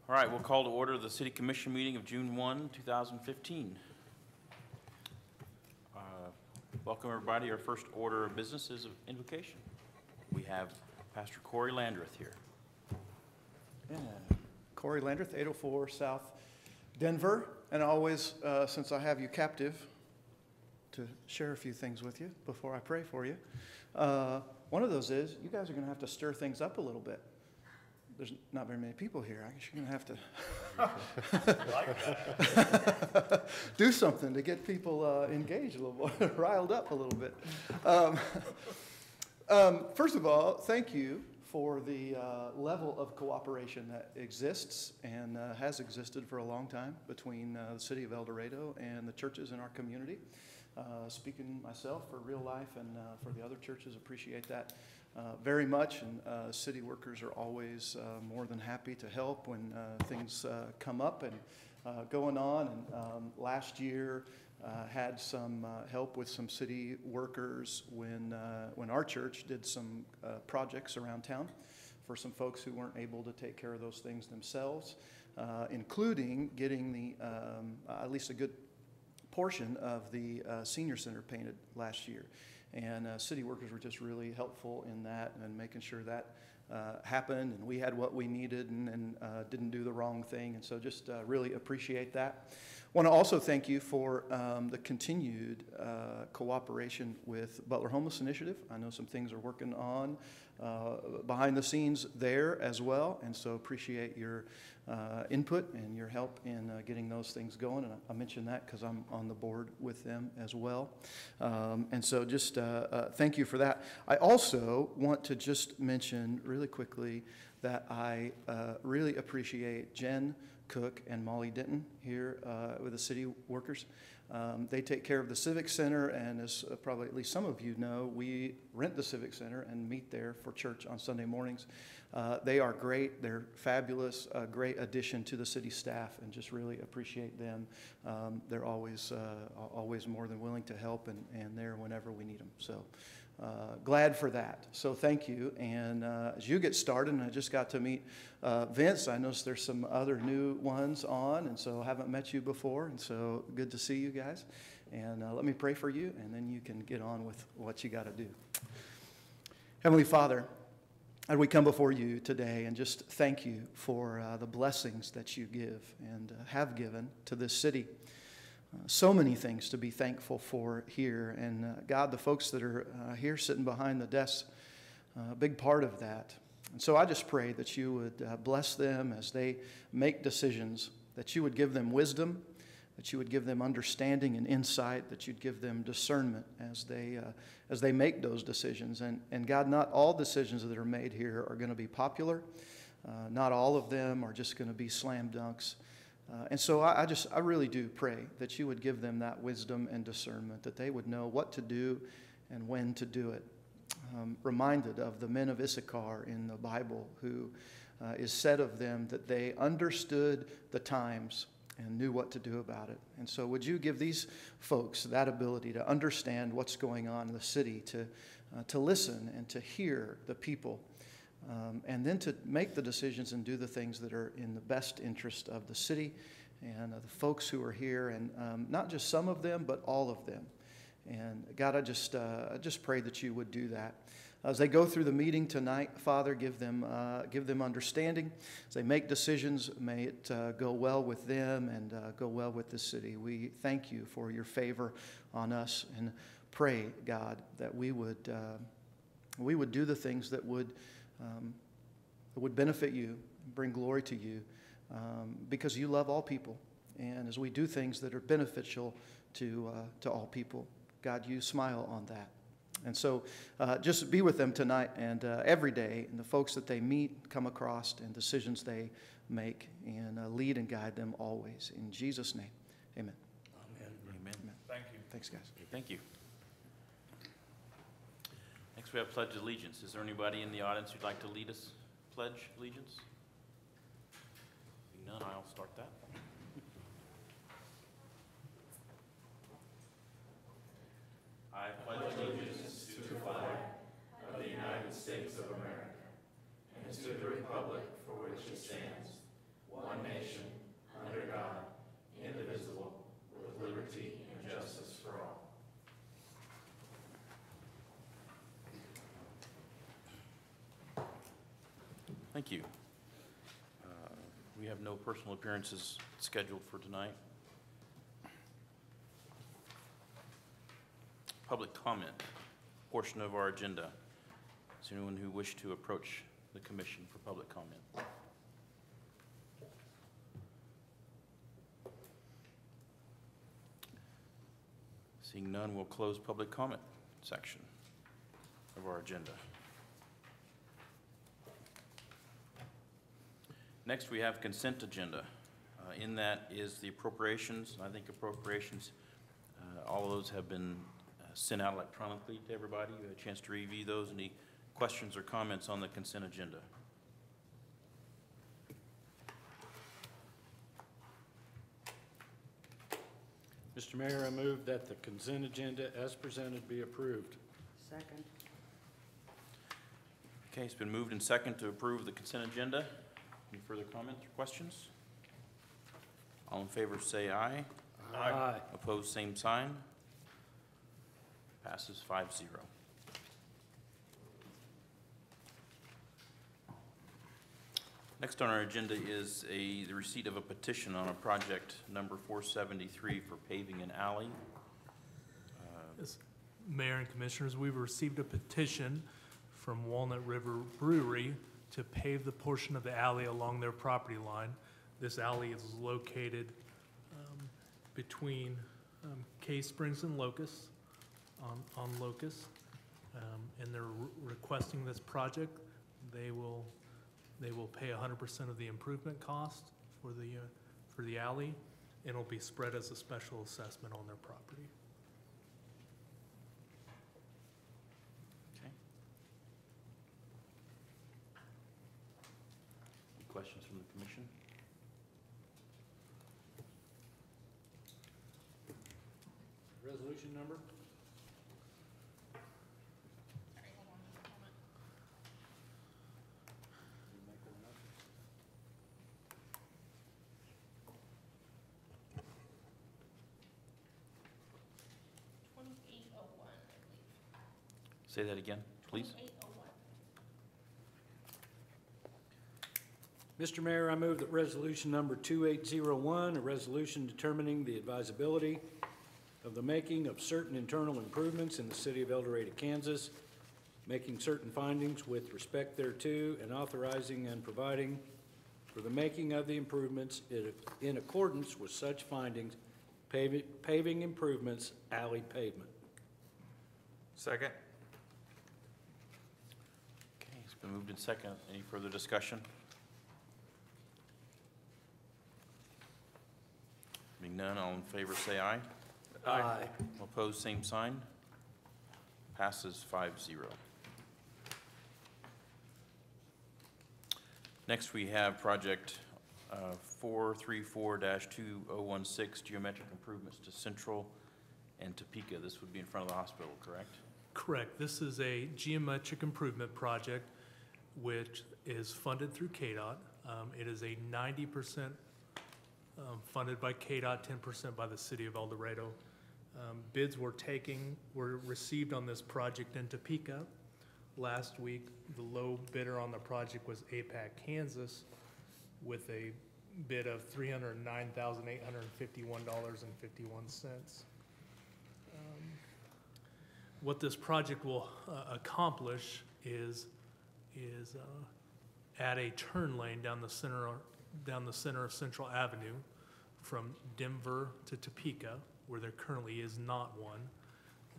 All right, we'll call to order the City Commission meeting of June 1, 2015. Welcome, everybody. Our first order of business is invocation. We have Pastor Corey Landreth here. Yeah. Corey Landreth, 804 South Denver. And always, since I have you captive, to share a few things with you before I pray for you. One of those is, you guys are going to have to stir things up a little bit. There's not very many people here. I guess you're going to have to do something to get people engaged a little more, riled up a little bit. First of all, thank you for the level of cooperation that exists and has existed for a long time between the city of El Dorado and the churches in our community. Speaking myself for Real Life and for the other churches, appreciate that very much, and city workers are always more than happy to help when things come up and going on. And last year had some help with some city workers when our church did some projects around town for some folks who weren't able to take care of those things themselves, including getting the at least a good portion of the senior center painted last year. And city workers were just really helpful in that and making sure that happened, and we had what we needed and didn't do the wrong thing. And so just really appreciate that. Want to also thank you for the continued cooperation with Butler Homeless Initiative. I know some things are working on behind the scenes there as well, and so appreciate your input and your help in getting those things going. And I mention that because I'm on the board with them as well. And so just thank you for that. I also want to just mention really quickly that I really appreciate Jen Cook and Molly Denton here with the city workers. They take care of the Civic Center, and as probably at least some of you know, we rent the Civic Center and meet there for church on Sunday mornings. They are great. They're fabulous, a great addition to the city staff, and just really appreciate them. They're always more than willing to help and there whenever we need them. So glad for that. So thank you. And as you get started, and I just got to meet Vince. I noticed there's some other new ones on, and so I haven't met you before, and so good to see you guys. And let me pray for you, and then you can get on with what you got to do. Heavenly Father, and we come before you today and just thank you for the blessings that you give and have given to this city. So many things to be thankful for here. And God, the folks that are here sitting behind the desks, a big part of that. And so I just pray that you would bless them as they make decisions, that you would give them wisdom, that you would give them understanding and insight, that you'd give them discernment as they make those decisions. And God, not all decisions that are made here are going to be popular. Not all of them are just going to be slam dunks. And so I really do pray that you would give them that wisdom and discernment, that they would know what to do and when to do it. Reminded of the men of Issachar in the Bible, who is said of them that they understood the times and knew what to do about it. And so would you give these folks that ability to understand what's going on in the city, to listen and to hear the people, and then to make the decisions and do the things that are in the best interest of the city and the folks who are here, and not just some of them, but all of them. And God, I just pray that you would do that. As they go through the meeting tonight, Father, give them understanding. As they make decisions, may it go well with them and go well with the city. We thank you for your favor on us, and pray, God, that we would do the things that would benefit you, bring glory to you, because you love all people. And as we do things that are beneficial to all people, God, you smile on that. And so just be with them tonight and every day, and the folks that they meet, come across, and decisions they make, and lead and guide them always. In Jesus' name, amen. Amen. Amen. Amen. Thank you. Thanks, guys. Thank you. Next we have Pledge Allegiance. Is there anybody in the audience who'd like to lead us pledge allegiance? None, I'll start that. I pledge allegiance to the flag of the United States of America and to the republic for which it stands, one Thank you. We have no personal appearances scheduled for tonight. Public comment portion of our agenda. Is there anyone who wished to approach the commission for public comment? Seeing none, we'll close public comment section of our agenda. Next, we have consent agenda. In that is the appropriations. I think appropriations, all of those have been sent out electronically to everybody. You had a chance to review those. Any questions or comments on the consent agenda? Mr. Mayor, I move that the consent agenda as presented be approved. Second. Okay, it's been moved and second to approve the consent agenda. Any further comments or questions? All in favor say aye. Aye. Opposed, same sign. Passes 5-0. Next on our agenda is the receipt of a petition on a project number 473 for paving an alley. Yes, Mayor and Commissioners, we've received a petition from Walnut River Brewery to pave the portion of the alley along their property line. This alley is located between Cay Springs and Locust, on Locust, and they're requesting this project. They will pay 100% of the improvement cost for the alley, and it'll be spread as a special assessment on their property. Okay. Any questions from the commission? Resolution number? Say that again, please. Mr. Mayor, I move that resolution number 2801, a resolution determining the advisability of the making of certain internal improvements in the city of El Dorado, Kansas, making certain findings with respect thereto, and authorizing and providing for the making of the improvements in accordance with such findings, paving improvements, alley pavement. Second. Okay, it's been moved and second. Any further discussion? Being none, all in favor say aye. Aye. Opposed, same sign. Passes 5-0. Next, we have project 434-2016, geometric improvements to Central and Topeka. This would be in front of the hospital, correct? Correct. This is a geometric improvement project which is funded through KDOT. It is a 90% funded by KDOT, 10% by the city of El Dorado. Bids were received on this project in Topeka. Last week, the low bidder on the project was APAC Kansas with a bid of $309,851.51. What this project will accomplish is add a turn lane down the center of Central Avenue from Denver to Topeka, where there currently is not one.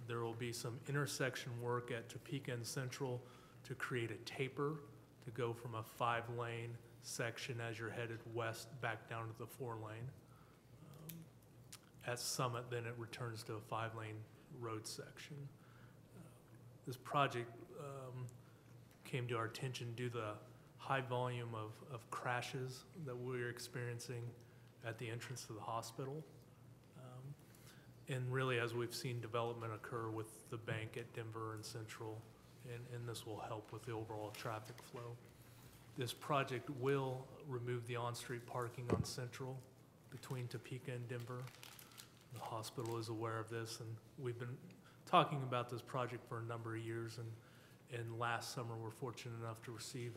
There will be some intersection work at Topeka and Central to create a taper to go from a 5-lane section as you're headed west back down to the 4-lane. At Summit, then it returns to a 5-lane road section. This project came to our attention due to the high volume of crashes that we're experiencing at the entrance to the hospital. And really, as we've seen development occur with the bank at Denver and Central, and this will help with the overall traffic flow. This project will remove the on-street parking on Central between Topeka and Denver. The hospital is aware of this, and we've been talking about this project for a number of years, and last summer we're fortunate enough to receive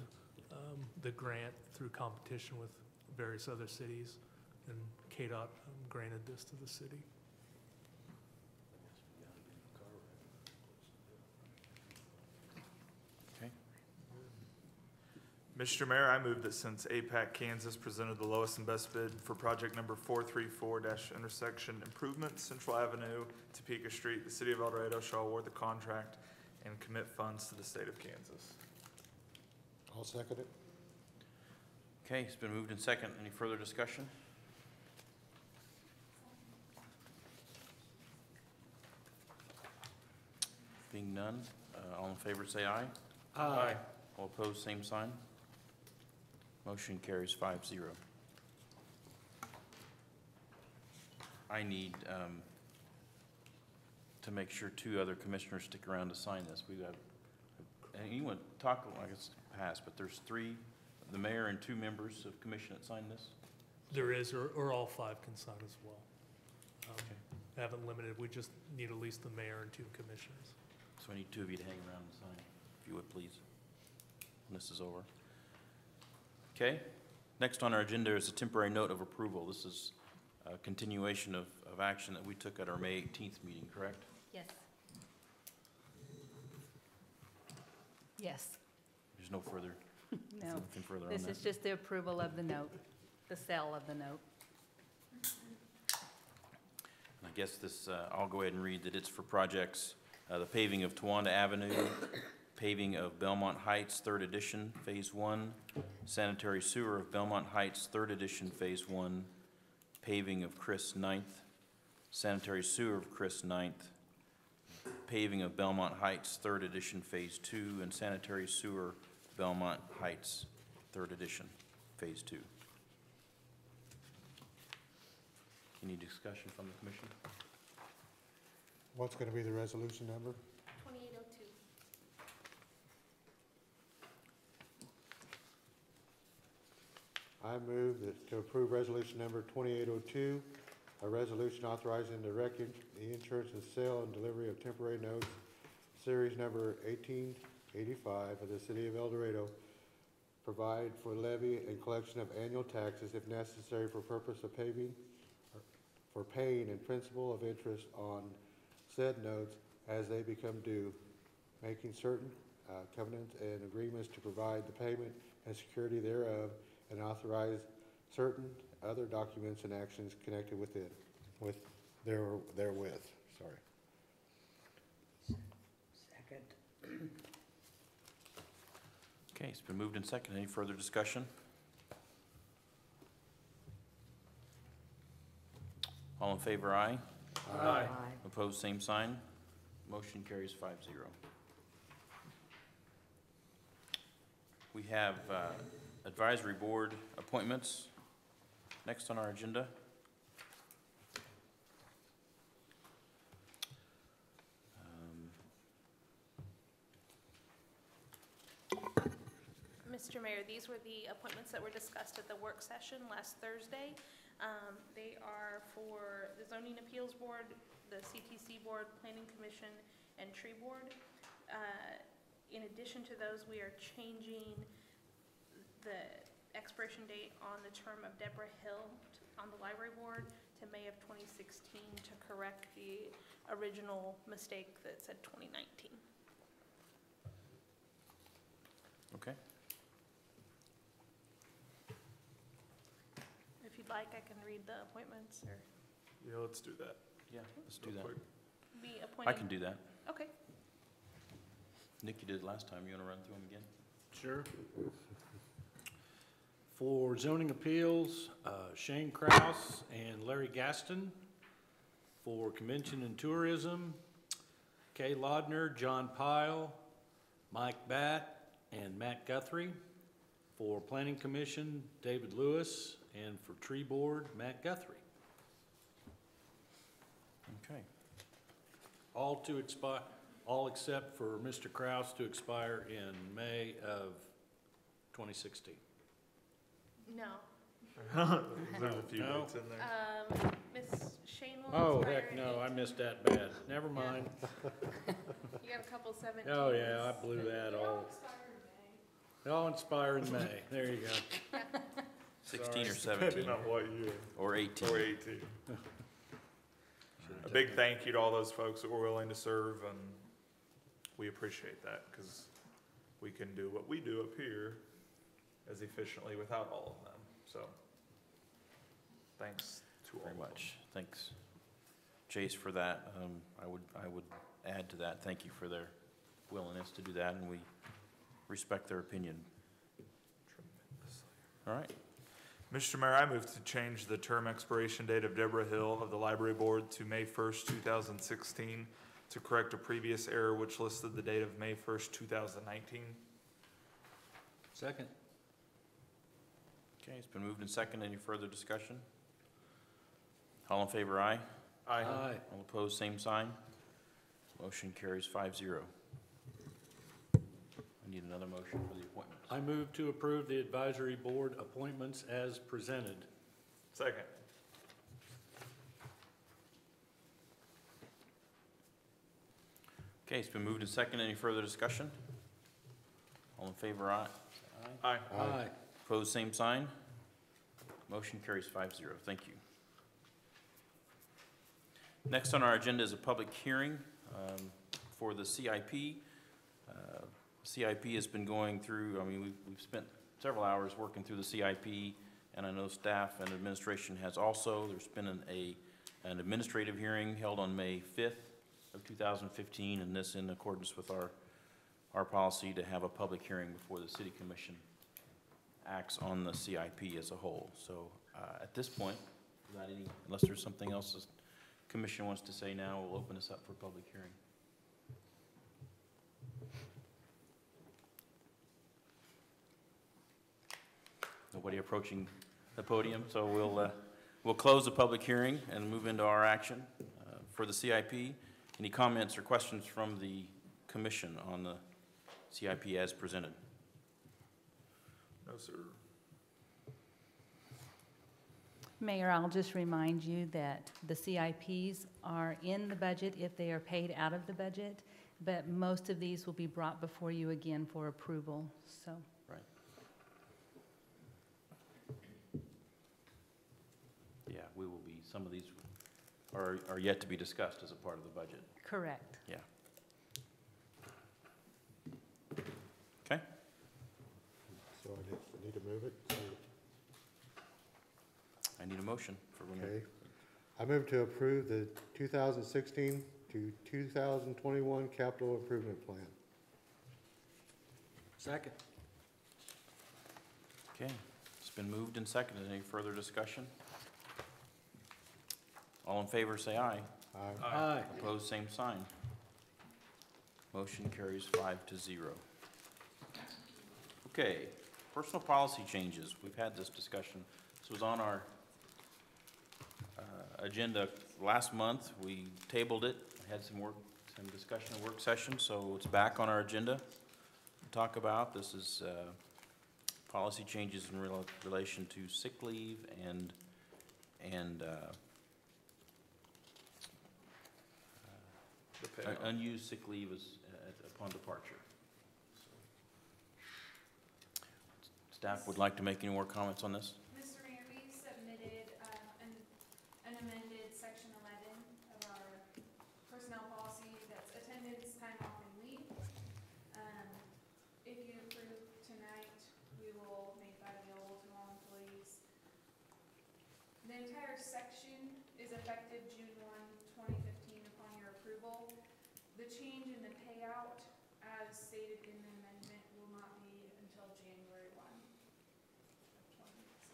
the grant through competition with various other cities, and KDOT granted this to the city. Okay. Mr. Mayor, I move that since APAC Kansas presented the lowest and best bid for project number 434-intersection improvements, Central Avenue, Topeka Street, the city of El Dorado shall award the contract and commit funds to the state of Kansas. I'll second it. Okay, it's been moved in second. Any further discussion? Being none, all in favor say aye. Aye. All opposed, same sign. Motion carries 5-0. I need to make sure 2 other commissioners stick around to sign this. We got, and you want to talk, I guess, past, but there's 3, the mayor and 2 members of commission that signed this? There is, or all 5 can sign as well. Okay. Haven't limited, we just need at least the mayor and 2 commissioners. So I need 2 of you to hang around and sign, if you would, please, when this is over. Okay, next on our agenda is a temporary note of approval. This is a continuation of action that we took at our May 18th meeting, correct? Yes. Yes. There's no further, No. nothing further on This that. is just the approval of the note, the sale of the note. I guess this, I'll go ahead and read that it's for projects, the paving of Tawanda Avenue, paving of Belmont Heights, 3rd edition, Phase 1, sanitary sewer of Belmont Heights, 3rd edition, Phase 1, paving of Chris 9th, sanitary sewer of Chris 9th, paving of Belmont Heights, 3rd edition, Phase 2, and sanitary sewer Belmont Heights, 3rd edition, Phase 2. Any discussion from the commission? What's going to be the resolution number? 2802. I move that to approve resolution number 2802, a resolution authorizing the insurance and sale and delivery of temporary notes, series number 1885 of the city of El Dorado, provide for levy and collection of annual taxes if necessary for purpose of for paying in principal of interest on said notes as they become due, making certain covenants and agreements to provide the payment and security thereof, and authorize certain other documents and actions connected therewith. Sorry. Second. Okay, it's been moved and seconded. Any further discussion? All in favor, aye. Aye. Opposed, same sign. Motion carries 5-0. We have advisory board appointments next on our agenda. Mr. Mayor, these were the appointments that were discussed at the work session last Thursday. They are for the Zoning Appeals Board, the CTC Board, Planning Commission, and Tree Board. In addition to those, we are changing the expiration date on the term of Deborah Hill on the Library Board to May of 2016 to correct the original mistake that said 2019. Okay. If you'd like, I can read the appointments or Yeah, let's do that. Yeah, let's do real that. quick. be appointed. I can do that. Okay. Nick, you did it last time. You want to run through them again? Sure. For zoning appeals, Shane Kraus and Larry Gaston. For convention and tourism, Kay Laudner, John Pyle, Mike Batt, and Matt Guthrie. For planning commission, David Lewis, and for tree board, Matt Guthrie. Okay. All to expire, all except for Mr. Kraus to expire in May of 2016. No. There's a few No. notes in there. Miss Shane will Oh, expire heck no, in- I missed that bad. Never mind. You got a couple 17s. Oh, yeah, I blew that They all. all expire in May. They all expire in May. There you go. 16 or Sorry. 17, Depending on what year. or 18. Or 18. A big thank you to all those folks that were willing to serve, and we appreciate that, because we can do what we do up here as efficiently without all of them, so thanks to all Very of them. much. Thanks, Chase, for that. I would add to that, thank you for their willingness to do that, and we respect their opinion. All right. Mr. Mayor, I move to change the term expiration date of Deborah Hill of the Library Board to May 1st, 2016, to correct a previous error which listed the date of May 1st, 2019. Second. Okay, it's been moved and second. Any further discussion? All in favor, aye. Aye. All opposed, same sign. Motion carries 5-0. I need another motion for the appointments. I move to approve the advisory board appointments as presented. Second. Okay, it's been moved and second. Any further discussion? All in favor, aye. Aye. Aye. Opposed, same sign. Motion carries 5-0. Thank you. Next on our agenda is a public hearing for the CIP. CIP has been going through, we've spent several hours working through the CIP, and I know staff and administration has also. There's been an administrative hearing held on May 5th of 2015, and this in accordance with our policy to have a public hearing before the City Commission acts on the CIP as a whole. So at this point, unless there's something else the Commission wants to say now, we'll open this up for public hearing. Nobody approaching the podium, so we'll close the public hearing and move into our action for the CIP. Any comments or questions from the Commission on the CIP as presented? No, sir. Mayor, I'll just remind you that the CIPs are in the budget if they are paid out of the budget, but most of these will be brought before you again for approval, so. Right. Yeah, we will be, some of these are yet to be discussed as a part of the budget. Correct. Yeah. Okay. So I need to move it. I need a motion for when Okay. I move to approve the 2016 to 2021 capital improvement plan. Second. Okay, it's been moved and seconded. Any further discussion? All in favor, say aye. Aye. Aye. Opposed, same sign. Motion carries 5-0. Okay, personal policy changes. We've had this discussion. This was on our agenda last month. We tabled it, had some discussion and work session, so it's back on our agenda to talk about. This is policy changes in relation to sick leave and The payout. unused sick leave is upon departure. Staff would like to make any more comments on this? Mr. Mayor, we submitted an amended section 11 of our personnel policy that's attendance, time off, and leave. If you approve tonight, we will make that available to all employees. The entire section is effective June 1, 2015 upon your approval. The change in the payout, as stated in the amendment, will not be until January 1 of 2016.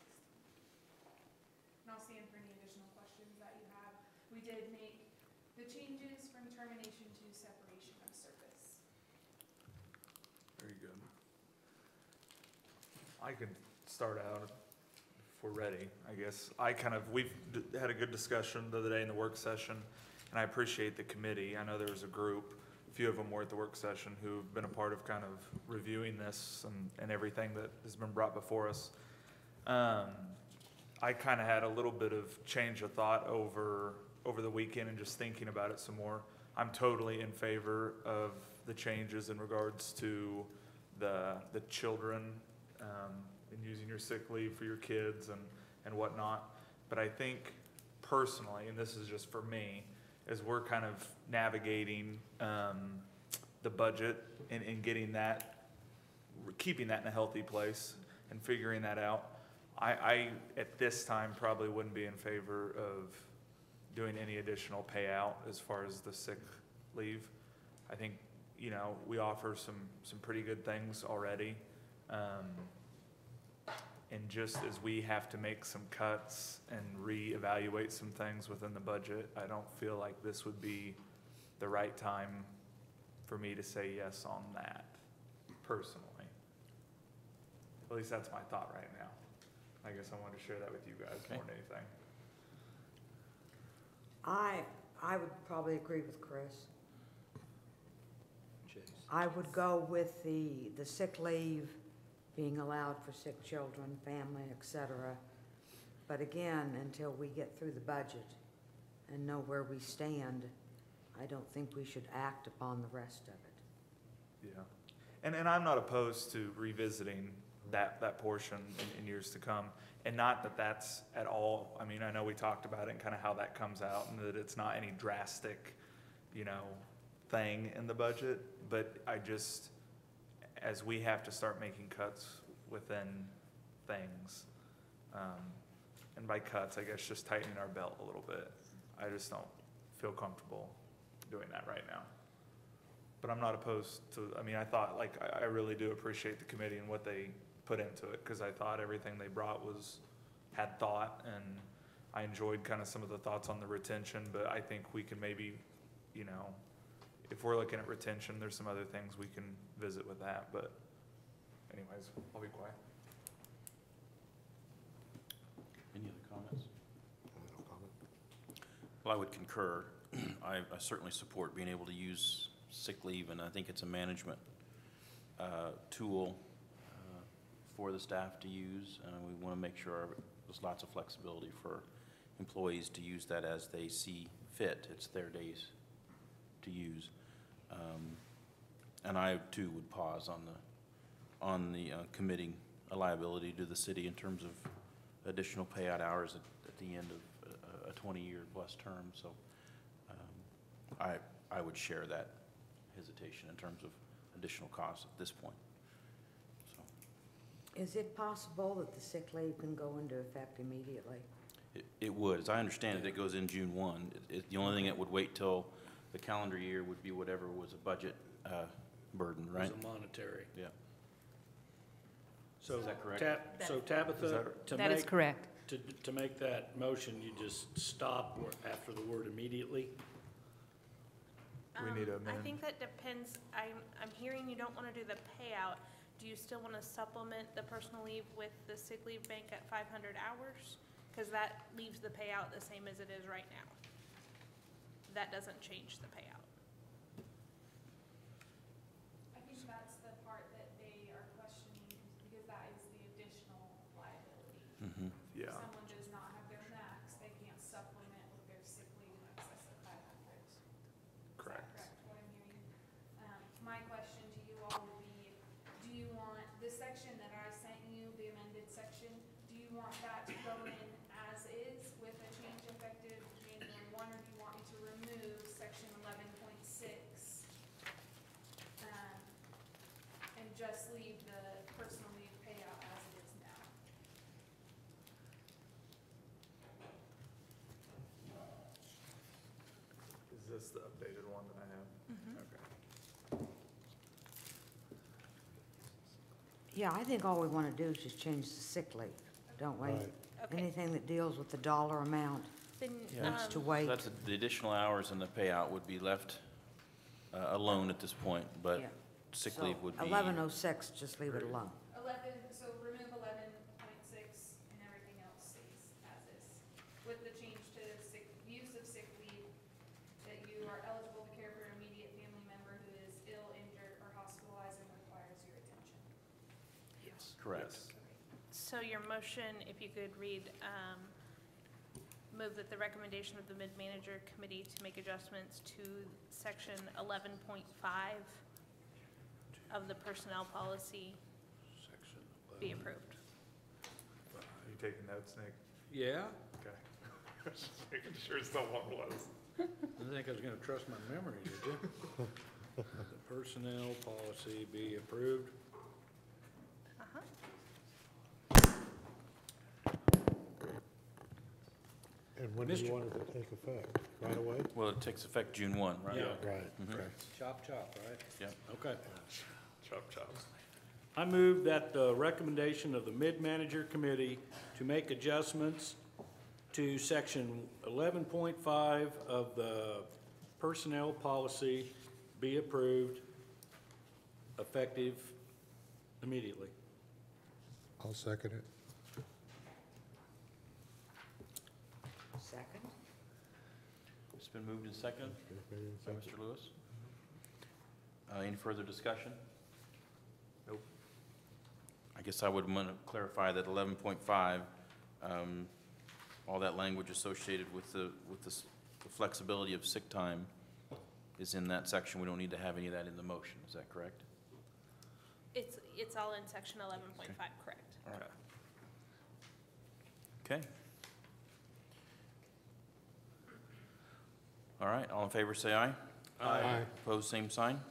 And I'll stand for any additional questions that you have. We did make the changes from termination to separation of service. Very good. I can start out if we're ready, I guess. We've had a good discussion the other day in the work session, and I appreciate the committee. I know there was a group, a few of them were at the work session, who've been a part of kind of reviewing this and everything that has been brought before us. I kind of had a little bit of change of thought over the weekend and just thinking about it some more. I'm totally in favor of the changes in regards to the children, and using your sick leave for your kids and whatnot. But I think personally, and this is just for me, as we're kind of navigating, the budget and getting that, keeping that in a healthy place and figuring that out, I at this time probably wouldn't be in favor of doing any additional payout as far as the sick leave. I think, you know, we offer some pretty good things already. And just as we have to make some cuts and reevaluate some things within the budget, I don't feel like this would be the right time for me to say yes on that, personally. At least that's my thought right now. I guess I wanted to share that with you guys more than anything. I would probably agree with Chris. Chase. I would go with the sick leave being allowed for sick children, family, etc. But again, until we get through the budget and know where we stand, I don't think we should act upon the rest of it. Yeah. And I'm not opposed to revisiting that portion in years to come. And not that that's at all, I mean, I know we talked about it and kind of how that comes out and that it's not any drastic, you know, thing in the budget, but I just, as we have to start making cuts within things, and by cuts, I guess just tightening our belt a little bit, I just don't feel comfortable doing that right now. But I'm not opposed to, I mean, I thought, like, I really do appreciate the committee and what they put into it, because I thought everything they brought had thought, and I enjoyed kind of some of the thoughts on the retention, but I think we can maybe, you know, if we're looking at retention, there's some other things we can visit with that, but anyways, I'll be quiet. Any other comments? No comment. Well, I would concur. I certainly support being able to use sick leave, and I think it's a management tool for the staff to use. We want to make sure there's lots of flexibility for employees to use that as they see fit. It's their days to use. And I too would pause on the committing a liability to the city in terms of additional payout hours at the end of a 20-year plus term. So I would share that hesitation in terms of additional costs at this point. So Is it possible that the sick leave can go into effect immediately? it would. As I understand it, it goes in June 1. The only thing that would wait till the calendar year would be whatever was a budget burden, right? It's a monetary. Yeah. So Is that correct? So Tabitha, That is correct. to make that motion, you just stop after the word immediately? We need to I amend. think that depends, I'm hearing you don't want to do the payout. Do you still want to supplement the personal leave with the sick leave bank at 500 hours? Because that leaves the payout the same as it is right now. That doesn't change the payout. I think that's the part that they are questioning, because that is the additional liability. Mm-hmm. Yeah. If someone does not have their max, they can't supplement with their sick leave in excess of 500. Correct. Is that correct, what I'm hearing? My question to you all would be, do you want, the section that I sent you, the amended section, do you want that to go in as is with a change effective January 1, or do you want me to remove section 11.6? And just leave the personal leave payout as it is now? Is this the updated one that I have? Okay. Yeah, I think all we want to do is just change the sick leave, don't we? Right. Okay, Anything that deals with the dollar amount then, Yeah. needs to um, wait. That's the additional hours and the payout would be left alone at this point, but Yeah. sick So leave would be. 1106, just leave it alone. 11, so remove 11.6 and everything else stays as is, with the change to use of sick leave, that you are eligible to care for an immediate family member who is ill, injured, or hospitalized and requires your attention. Yes. Correct. Yes. so your motion, if you could read, move that the recommendation of the mid-manager committee to make adjustments to section 11.5 of the personnel policy Section be 11. approved. Are you taking notes, Nick? Yeah, Okay. Just making sure it's not what it was. I didn't think I was gonna trust my memory, did you? The personnel policy be approved. Uh-huh. And when do Mr. you want it to take effect? Right away? Well, it takes effect June 1, right? Yeah. Right, Mhm. okay. Chop, chop, right? Yep. Okay. Chop chop. I move that the recommendation of the mid-manager committee to make adjustments to section 11.5 of the personnel policy be approved, effective immediately. I'll second it. Second? It's been moved and seconded by Mr. Lewis. Any further discussion? Nope. I guess I would want to clarify that 11.5, all that language associated with the flexibility of sick time is in that section. We don't need to have any of that in the motion. Is that correct? It's all in section 11.5, correct? All right. Okay. All right, all in favor, say aye. Aye. Opposed, same sign.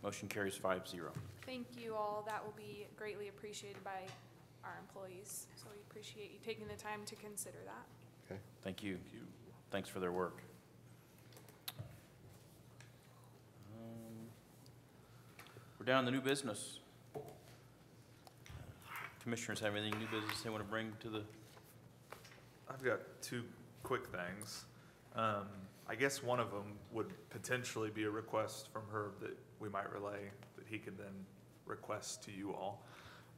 Motion carries 5-0. Thank you all. That will be greatly appreciated by our employees. So we appreciate you taking the time to consider that. Okay. Thank you. Thanks for their work. We're down to new business. Commissioners have anything new business they want to bring to the, I've got two quick things. I guess one of them would potentially be a request from Herb that we might relay, that he could then request to you all.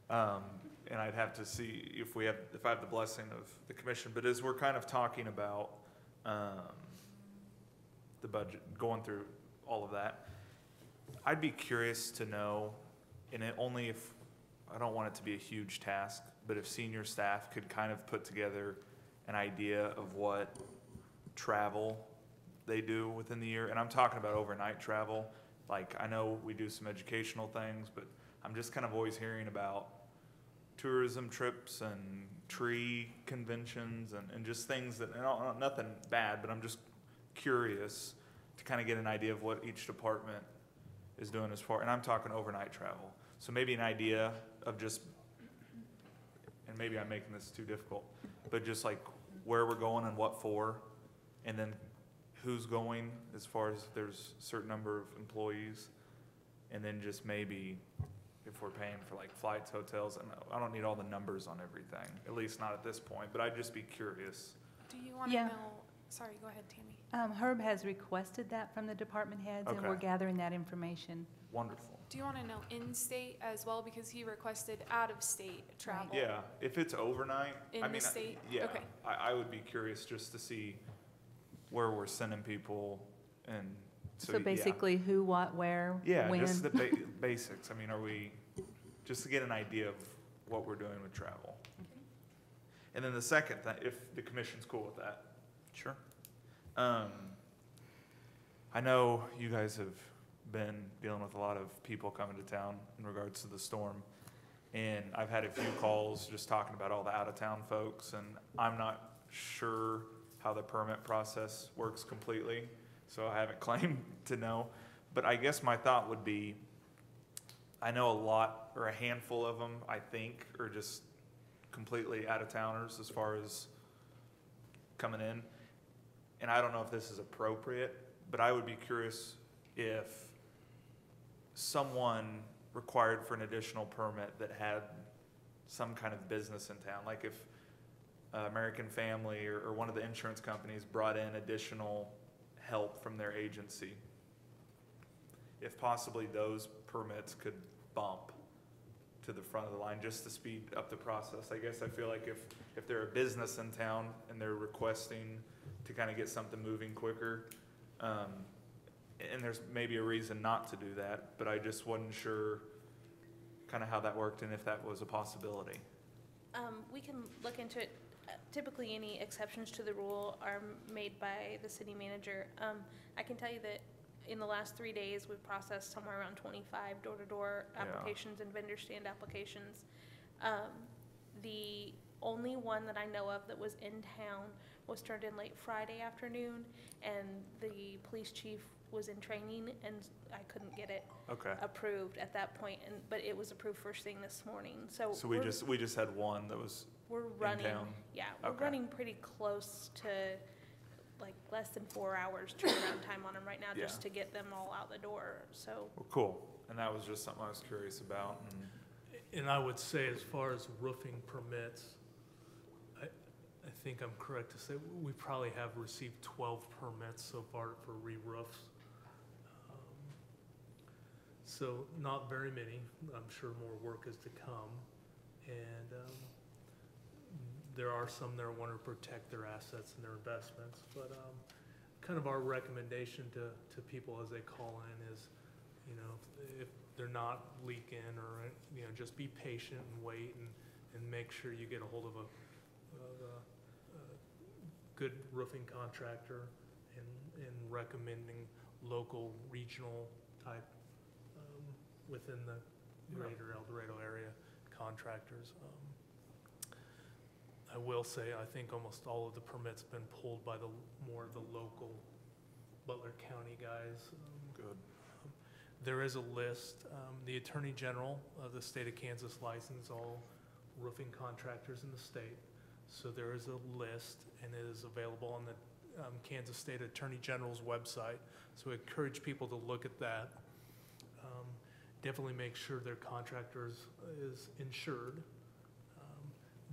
And I'd have to see if I have the blessing of the commission, but as we're kind of talking about, the budget, going through all of that, I'd be curious to know, and only if, I don't want it to be a huge task, but if senior staff could kind of put together an idea of what travel they do within the year, and I'm talking about overnight travel. Like, I know we do some educational things, but I'm just kind of always hearing about tourism trips and tree conventions and just things that, and nothing bad, but I'm just curious to kind of get an idea of what each department is doing as far, and I'm talking overnight travel. So maybe an idea of just, and maybe I'm making this too difficult, but just like where we're going and what for, and then who's going as far as there's a certain number of employees, and then just maybe if we're paying for like flights, hotels, and I don't need all the numbers on everything, at least not at this point, but I'd just be curious. Do you want to Yeah. know? Sorry, go ahead, Tammy. Herb has requested that from the department heads, and we're Okay. gathering that information. Wonderful. Do you want to know in-state as well, because he requested out-of-state travel? Yeah, if it's overnight, In I the mean, state? yeah, Okay. I would be curious just to see where we're sending people, and so, So yeah. basically, who, what, where, Yeah, when. just the basics. I mean, are we, just to get an idea of what we're doing with travel. And then the second thing, if the commission's cool with that. sure. I know you guys have been dealing with a lot of people coming to town in regards to the storm. And I've had a few calls just talking about all the out-of-town folks, and I'm not sure how the permit process works completely, so I haven't claimed to know. But I guess my thought would be, I know a lot, or a handful of them, I think, are just completely out-of-towners as far as coming in. And I don't know if this is appropriate, but I would be curious if someone required for an additional permit that had some kind of business in town, like if American Family or one of the insurance companies brought in additional help from their agency, if possibly those permits could bump to the front of the line just to speed up the process. I guess I feel like if they're a business in town and they're requesting to kind of get something moving quicker, and there's maybe a reason not to do that, but I just wasn't sure kind of how that worked and if that was a possibility. We can look into it. Typically, any exceptions to the rule are made by the city manager. I can tell you that In the last 3 days, we've processed somewhere around 25 door-to-door Yeah. applications and vendor stand applications. The only one that I know of that was in town was turned in late Friday afternoon, and the police chief was in training, and I couldn't get it Okay. approved at that point, but it was approved first thing this morning, so. So we just had one that was We're running, town? yeah, we're Okay. running pretty close to like less than 4 hours turnaround time on them right now, just Yeah. to get them all out the door, so. well, cool. And that was just something I was curious about. And I would say, as far as roofing permits, I think I'm correct to say we probably have received 12 permits so far for re-roofs. So not very many. I'm sure more work is to come. And there are some that want to protect their assets and their investments. But kind of our recommendation to people as they call in is, you know, if they're not leaking or, you know, just be patient and wait and make sure you get a hold of a good roofing contractor and recommending local, regional type within the greater El Dorado area contractors. I will say, I think almost all of the permits have been pulled by more of the local Butler County guys. Good. There is a list. The Attorney General of the state of Kansas licensed all roofing contractors in the state. So there is a list, and it is available on the Kansas State Attorney General's website. So I encourage people to look at that. Definitely make sure their contractor is insured.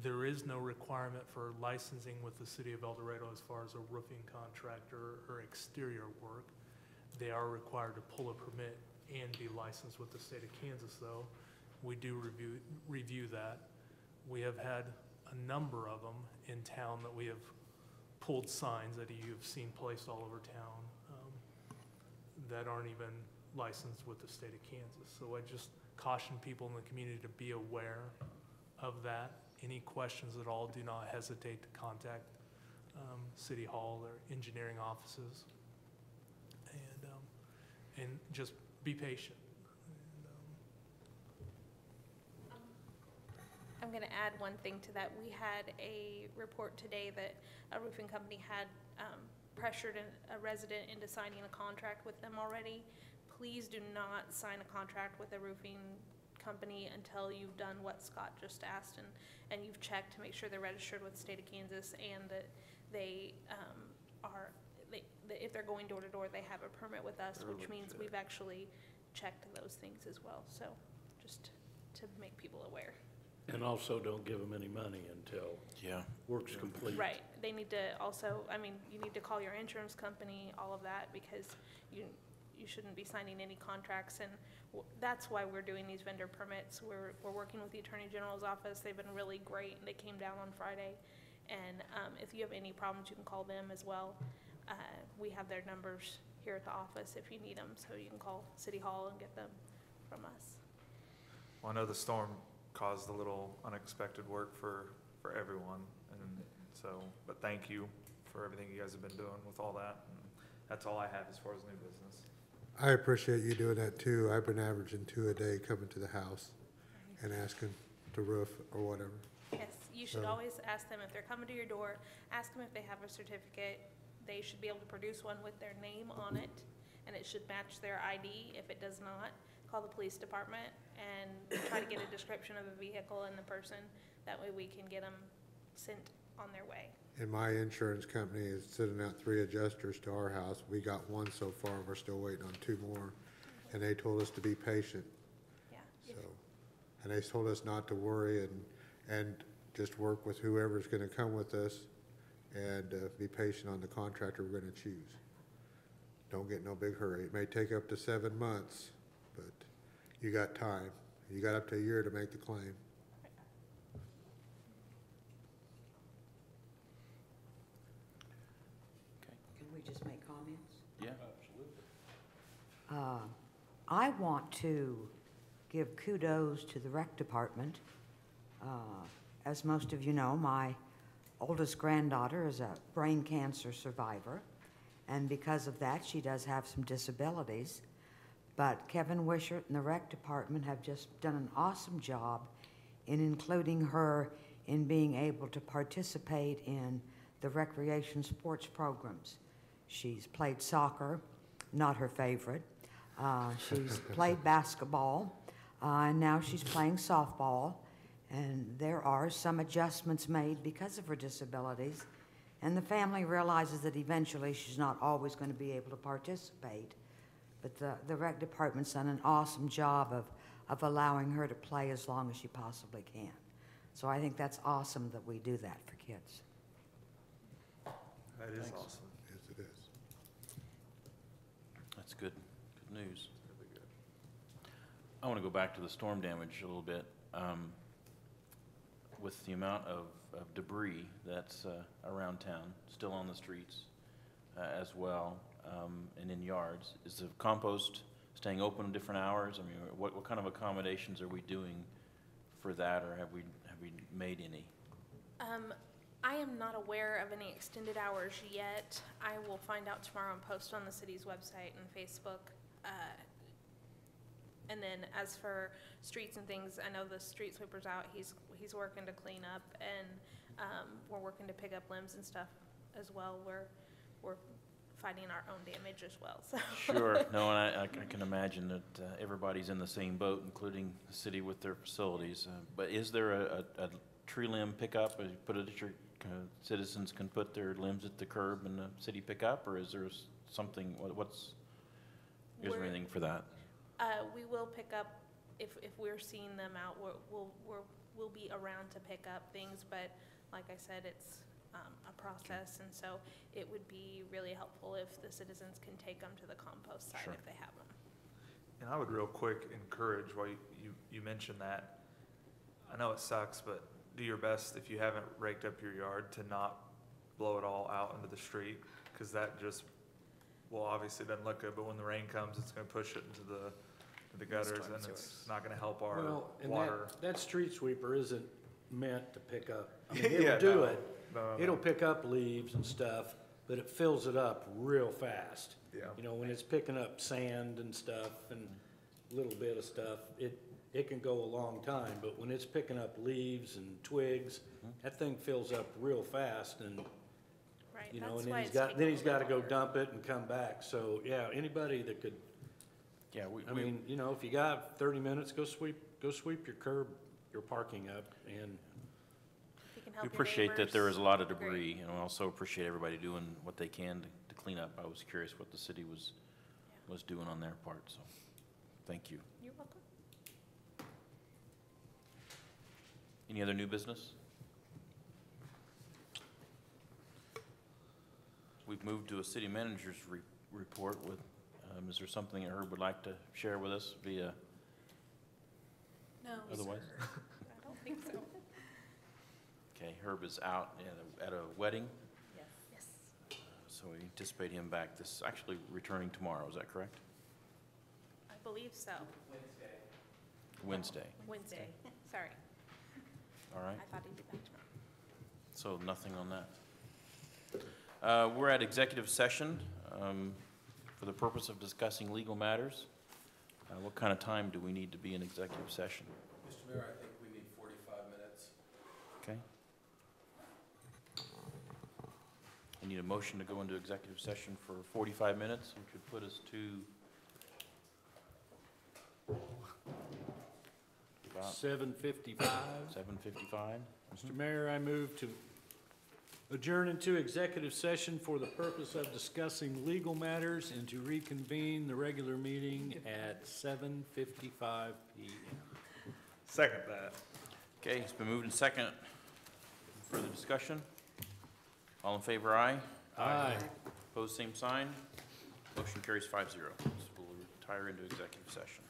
There is no requirement for licensing with the city of El Dorado as far as a roofing contractor or exterior work. They are required to pull a permit and be licensed with the state of Kansas, though. We do review that. We have had a number of them in town that we have pulled signs that you've seen placed all over town that aren't even licensed with the state of Kansas. So I just caution people in the community to be aware of that. Any questions at all, do not hesitate to contact City Hall or engineering offices. And just be patient. I'm gonna add one thing to that. We had a report today that a roofing company had pressured a resident into signing a contract with them already. Please do not sign a contract with a roofing company until you've done what Scott just asked and you've checked to make sure they're registered with the state of Kansas and that they if they're going door to door, they have a permit with us, They're which means legit. we've actually checked those things as well. So just to make people aware. And also don't give them any money until Yeah. work's complete. Right, they need to also, I mean, you need to call your insurance company, all of that, because you shouldn't be signing any contracts, and that's why we're doing these vendor permits. We're working with the Attorney General's office. They've been really great. They came down on Friday, and if you have any problems, you can call them as well. We have their numbers here at the office if you need them, so you can call City Hall and get them from us. Well, I know the storm caused a little unexpected work for everyone, and so, but thank you for everything you guys have been doing with all that. And that's all I have as far as new business. I appreciate you doing that too. I've been averaging 2 a day coming to the house and asking to roof or whatever. Yes, you should So- always ask them if they're coming to your door, ask them if they have a certificate. They should be able to produce one with their name on it, and it should match their ID. If it does not, call the police department and try to get a description of the vehicle and the person. That way we can get them sent on their way. And my insurance company is sending out 3 adjusters to our house. We got 1 so far, we're still waiting on 2 more. And they told us to be patient, Yeah. so. And they told us not to worry and just work with whoever's gonna come with us and be patient on the contractor we're gonna choose. Don't get no big hurry. It may take up to 7 months, but you got time. You got up to a year to make the claim. Can we just make comments? Yeah. I want to give kudos to the rec department. As most of you know, my oldest granddaughter is a brain cancer survivor, and because of that, she does have some disabilities. But Kevin Wishart and the rec department have just done an awesome job in including her in being able to participate in the recreation sports programs. She's played soccer, not her favorite. She's played basketball, and now she's playing softball. And there are some adjustments made because of her disabilities. And the family realizes that eventually she's not always going to be able to participate. But the rec department's done an awesome job of allowing her to play as long as she possibly can. So I think that's awesome that we do that for kids. That is Thanks. awesome. Yes, it is. That's good news. I want to go back to the storm damage a little bit. With the amount of debris that's around town, still on the streets as well, and in yards, is the compost staying open at different hours? I mean, what kind of accommodations are we doing for that, or have we made any? I am not aware of any extended hours yet. I will find out tomorrow and post on the city's website and Facebook. And then as for streets and things, I know the street sweeper's out. He's working to clean up, and we're working to pick up limbs and stuff as well. We're fighting our own damage as well. So. Sure. No, and I can imagine that everybody's in the same boat, including the city with their facilities. But is there a tree limb pickup? You put it at your citizens can put their limbs at the curb and the city pick up, or is there something? Is there anything for that? We will pick up if we're seeing them out. We'll be around to pick up things, but like I said, it's a process, and so it would be really helpful if the citizens can take them to the compost site. Sure. If they have them. And I would real quick encourage, while you mentioned that, I know it sucks, but do your best if you haven't raked up your yard to not blow it all out into the street, because that just, well, obviously it doesn't look good, but when the rain comes, it's going to push it into the gutters, and it's not going to help our water. That street sweeper isn't meant to pick up. I mean, Yeah, it'll do no. it. No. It'll pick up leaves and stuff, but it fills it up real fast. Yeah. You know, when it's picking up sand and stuff and a little bit of stuff, it can go a long time, but when it's picking up leaves and twigs, that thing fills up real fast, and Right. you know, That's and why then it's taking he's a got to little go longer. dump it and come back. So yeah, anybody that could. Yeah, I mean, you know, if you got 30 minutes, go sweep your curb, your parking up, and If you can we help your appreciate that neighbors, there is a lot of great. debris, and we also appreciate everybody doing what they can to clean up. I was curious what the city was doing on their part, so thank you. You're welcome. Any other new business? We've moved to a city manager's report with, is there something that Herb would like to share with us via No, otherwise? sir. I don't think so. Okay, Herb is out at a wedding, Yes. so we anticipate him back actually returning tomorrow, is that correct? I believe so. Wednesday, Wednesday. Sorry. all right? I thought he'd be back tomorrow. So nothing on that. We're at executive session for the purpose of discussing legal matters. What kind of time do we need to be in executive session? Mr. Mayor, I think we need 45 minutes. Okay. I need a motion to go into executive session for 45 minutes, which would put us to about 7:55. 7:55. Mr. Mayor, I move to adjourn into executive session for the purpose of discussing legal matters and to reconvene the regular meeting at 7:55 p.m. Second that. Okay, it's been moved and second. Further discussion? All in favor, aye. Aye. Opposed, same sign. Motion carries 5-0. So we'll retire into executive session.